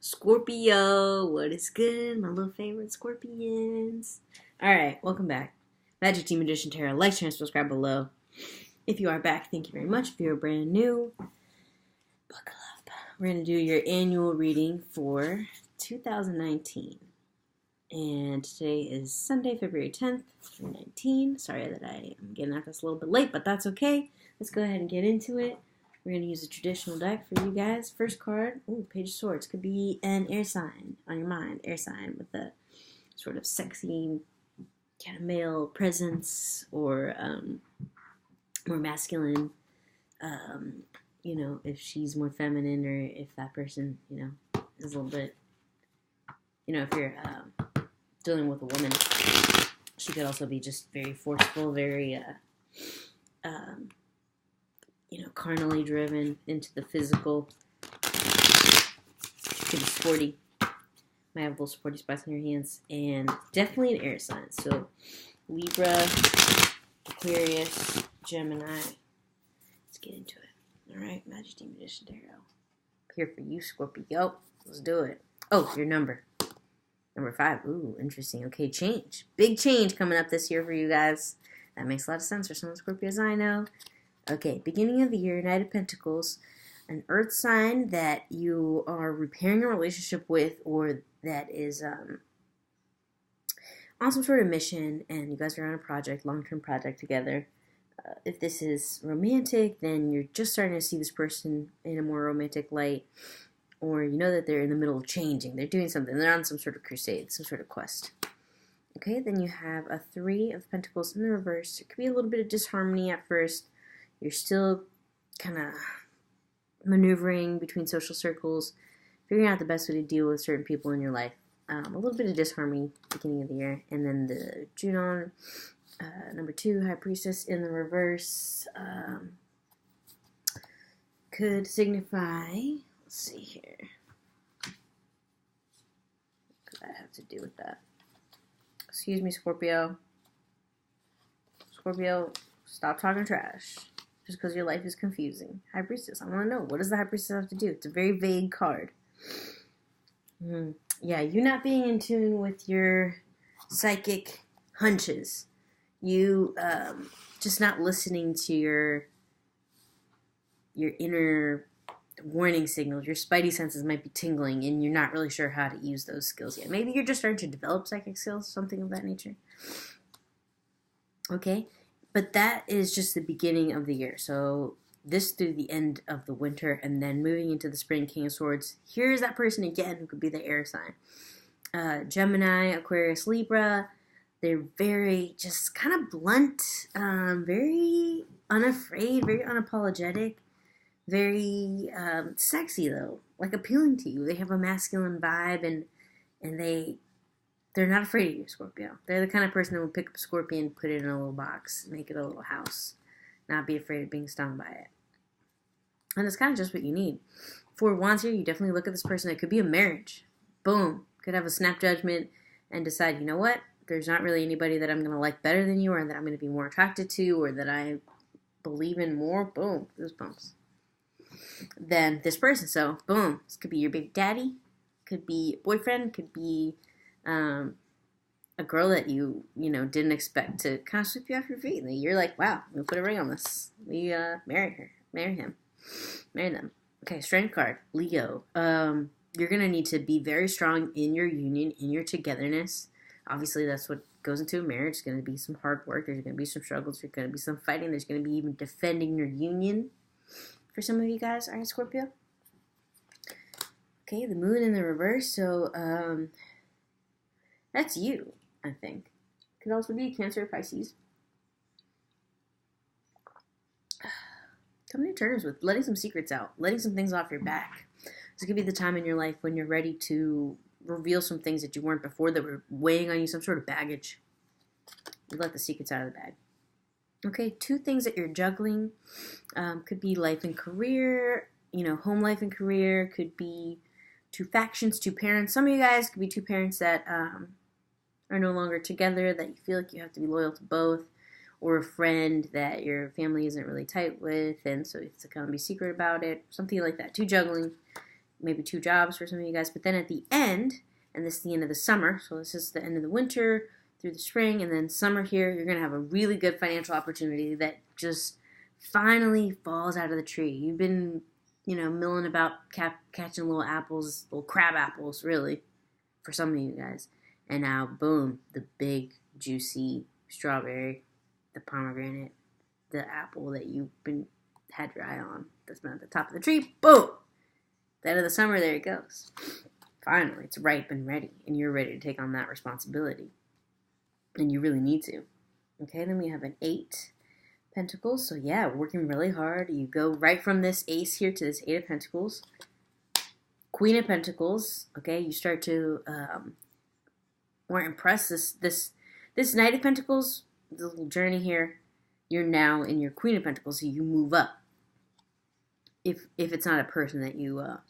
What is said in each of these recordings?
Scorpio, what is good? My little favorite scorpions. Alright, welcome back. Magic Team Edition Tarot. Like, share, and subscribe below. If you are back, thank you very much. If you're brand new, buckle up. We're going to do your annual reading for 2019. And today is Sunday, February 10th, 2019. Sorry that I am getting at this a little bit late, but that's okay. Let's go ahead and get into it. We're going to use a traditional deck for you guys. First card, Page of Swords. Could be an air sign on your mind. Air sign with a sort of sexy kind of male presence or more masculine. If she's more feminine or if that person, is a little bit, if you're dealing with a woman, she could also be just very forceful, very, carnally driven into the physical. Could be sporty. Might have little sporty spots in your hands. And definitely an air sign. So Libra, Aquarius, Gemini. Let's get into it. Alright, Magic Team Edition Tarot. Here for you, Scorpio. Let's do it. Oh, your number. Number 5. Ooh, interesting. Okay, change. Big change coming up this year for you guys. That makes a lot of sense for some of the Scorpios I know. Okay, beginning of the year, Knight of Pentacles, an earth sign that you are repairing a relationship with or that is on some sort of mission and you guys are on a project, long-term project together. If this is romantic, then you're just starting to see this person in a more romantic light, or you know that they're in the middle of changing. They're doing something. They're on some sort of crusade, some sort of quest. Okay, then you have a 3 of Pentacles in the reverse. It could be a little bit of disharmony at first. You're still kind of maneuvering between social circles, figuring out the best way to deal with certain people in your life. A little bit of disharmony beginning of the year. And then the Junon, number 2, High Priestess in the reverse, could signify, let's see here. What could that have to do with that? Excuse me, Scorpio. Scorpio, stop talking trash. Just because your life is confusing. High Priestess. I want to know. What does the High Priestess have to do? It's a very vague card. Yeah, you not being in tune with your psychic hunches. You just not listening to your inner warning signals. Your spidey senses might be tingling and you're not really sure how to use those skills yet. Maybe you're just starting to develop psychic skills, something of that nature. Okay? But that is just the beginning of the year. So this through the end of the winter and then moving into the spring, King of Swords. Here's that person again who could be the air sign. Gemini, Aquarius, Libra. They're very just kind of blunt, very unafraid, very unapologetic, very sexy though, like appealing to you. They have a masculine vibe and they're not afraid of you, Scorpio. They're the kind of person that will pick up a scorpion, put it in a little box, make it a little house, not be afraid of being stung by it. And it's kind of just what you need. 4 of Wands here, you definitely look at this person. It could be a marriage. Boom. Could have a snap judgment and decide, you know what? There's not really anybody that I'm going to like better than you or that I'm going to be more attracted to or that I believe in more. Boom. Goosebumps. Than this person. So, boom. This could be your big daddy. Could be a boyfriend. Could be a girl that you didn't expect to kind of sweep you off your feet. And you're like, wow, I'm going to put a ring on this. We marry her. Marry him. Marry them. Okay, strength card. Leo. You're going to need to be very strong in your union, in your togetherness. Obviously, that's what goes into a marriage. There's going to be some hard work. There's going to be some struggles. There's going to be some fighting. There's going to be even defending your union for some of you guys. All right, Scorpio? Okay, the moon in the reverse. So, that's you, I think. Could also be Cancer or Pisces. Coming to terms with letting some secrets out, letting some things off your back. This could be the time in your life when you're ready to reveal some things that you weren't before that were weighing on you, some sort of baggage. You let the secrets out of the bag. Okay, 2 things that you're juggling. Could be life and career, home life and career. Could be 2 factions, 2 parents. Some of you guys could be 2 parents that are no longer together, that you feel like you have to be loyal to both, or a friend that your family isn't really tight with, and so you have to kind of be secret about it, something like that. 2 juggling. maybe 2 jobs for some of you guys. But then at the end, and this is the end of the summer, so this is the end of the winter through the spring, and then summer here, you're going to have a really good financial opportunity that just finally falls out of the tree. You've been, milling about catching little apples, little crab apples, really, for some of you guys. And now, boom, the big, juicy strawberry, the pomegranate, the apple that you've had your eye on that's been at the top of the tree. Boom! The end of the summer, there it goes. Finally, it's ripe and ready, and you're ready to take on that responsibility. And you really need to. Okay, then we have an 8 Pentacles. So yeah, working really hard. You go right from this Ace here to this 8 of Pentacles. Queen of Pentacles. Okay, you start to more impressed. This Knight of Pentacles, the little journey here, you're now in your Queen of Pentacles, so you move up. If it's not a person that you're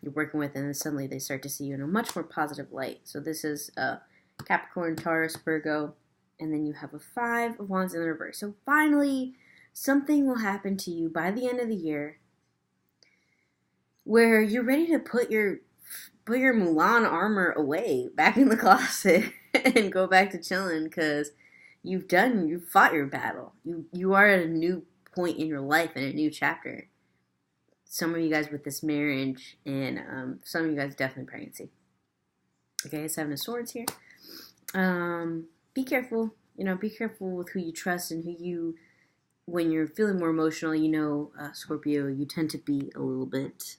working with, and then suddenly they start to see you in a much more positive light. So this is Capricorn, Taurus, Virgo, and then you have a 5 of Wands in the reverse. So finally, something will happen to you by the end of the year where you're ready to put your Mulan armor away back in the closet and go back to chilling, because you've fought your battle. You are at a new point in your life and a new chapter. Some of you guys with this marriage, and some of you guys definitely pregnancy. Okay, 7 of Swords here. Be careful. Be careful with who you trust and when you're feeling more emotional, Scorpio, you tend to be a little bit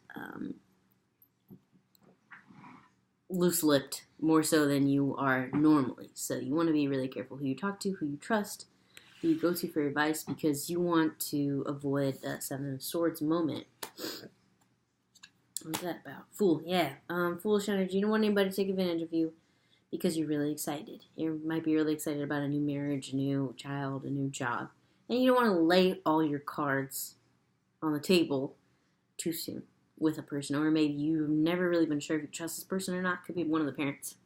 loose-lipped, more so than you are normally. So you want to be really careful who you talk to, who you trust, who you go to for advice, because you want to avoid that 7 of Swords moment. What's that about? Fool, yeah. Foolish energy. You don't want anybody to take advantage of you because you're really excited. You might be really excited about a new marriage, a new child, a new job. And you don't want to lay all your cards on the table too soon with a person. Or maybe you've never really been sure if you trust this person or not. Could be one of the parents.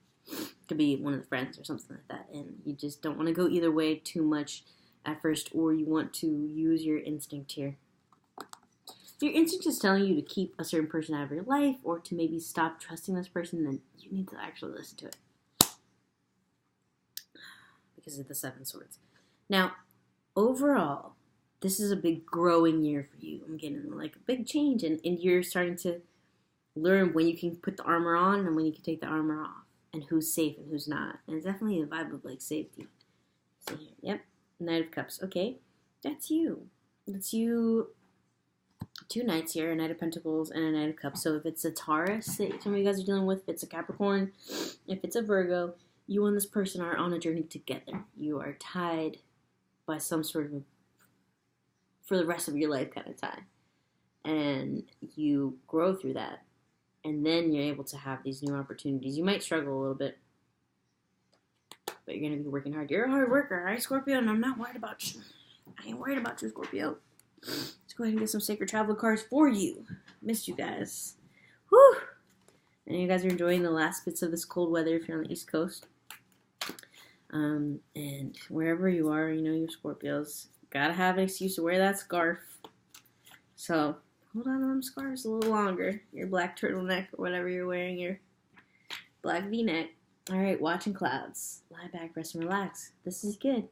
Could be one of the friends or something like that. And you just don't want to go either way too much at first. Or you want to use your instinct here. If your instinct is telling you to keep a certain person out of your life, or to maybe stop trusting this person, then you need to actually listen to it. Because of the 7 Swords. Now, overall, this is a big growing year for you. I'm getting like a big change, and you're starting to learn when you can put the armor on and when you can take the armor off, and who's safe and who's not. And it's definitely a vibe of like safety. See here, yep, Knight of Cups. Okay, that's you. That's you. 2 Knights here, a Knight of Pentacles and a Knight of Cups. So if it's a Taurus that some of you guys are dealing with, if it's a Capricorn, if it's a Virgo, you and this person are on a journey together. You are tied by some sort of for the rest of your life kind of tie. And you grow through that. And then you're able to have these new opportunities. You might struggle a little bit, but you're going to be working hard. You're a hard worker, right, Scorpio? And I'm not worried about you. I ain't worried about you, Scorpio. Let's go ahead and get some sacred travel cards for you. Missed you guys. Whew. And you guys are enjoying the last bits of this cold weather if you're on the East Coast. And wherever you are, you're Scorpios. Gotta have an excuse to wear that scarf. So, hold on to them scarves a little longer. Your black turtleneck or whatever you're wearing, your black v-neck. Alright, watching clouds. Lie back, rest, and relax. This is good.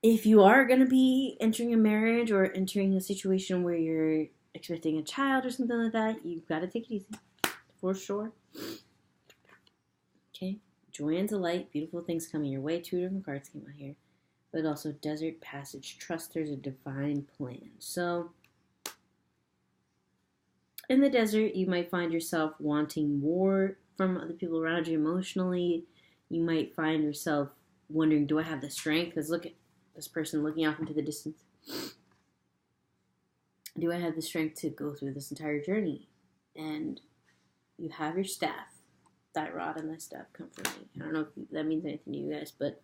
If you are going to be entering a marriage or entering a situation where you're expecting a child or something like that, you've got to take it easy. For sure. Okay. Joy and delight. Beautiful things coming your way. 2 different cards came out here. But also desert passage. Trust there's a divine plan. So, in the desert, you might find yourself wanting more from other people around you emotionally. You might find yourself wondering, do I have the strength? Because look at this person looking off into the distance. Do I have the strength to go through this entire journey? And you have your staff. Thy rod and thy staff comfort me. I don't know if that means anything to you guys, but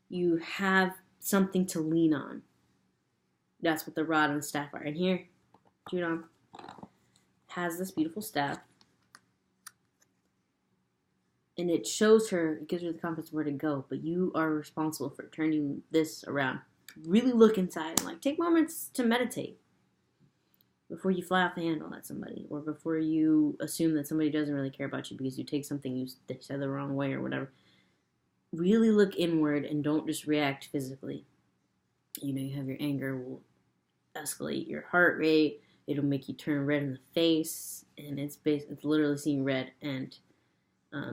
you have something to lean on. That's what the rod and the staff are. And here, Judon has this beautiful staff. And it shows her, it gives her the confidence where to go, but you are responsible for turning this around. Really look inside and take moments to meditate. before you fly off the handle at somebody, or before you assume that somebody doesn't really care about you because you take something they said the wrong way or whatever. Really look inward and don't just react physically. You have your anger will escalate your heart rate. It'll make you turn red in the face, and it's literally seeing red. And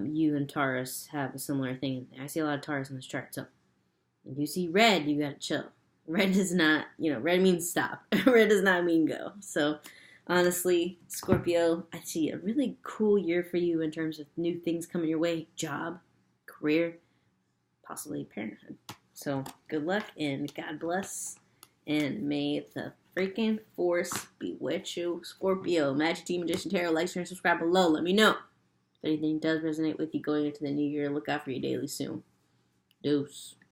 you and Taurus have a similar thing. I see a lot of Taurus in this chart, so if you see red, you gotta chill. Red does not, red means stop. Red does not mean go. So, honestly, Scorpio, I see a really cool year for you in terms of new things coming your way. Job, career, possibly parenthood. So, good luck and God bless. And may the freaking force be with you. Scorpio, Magic Team Magician Tarot. Like, share, and subscribe below. Let me know if anything does resonate with you going into the new year. Look out for your daily soon. Deuce.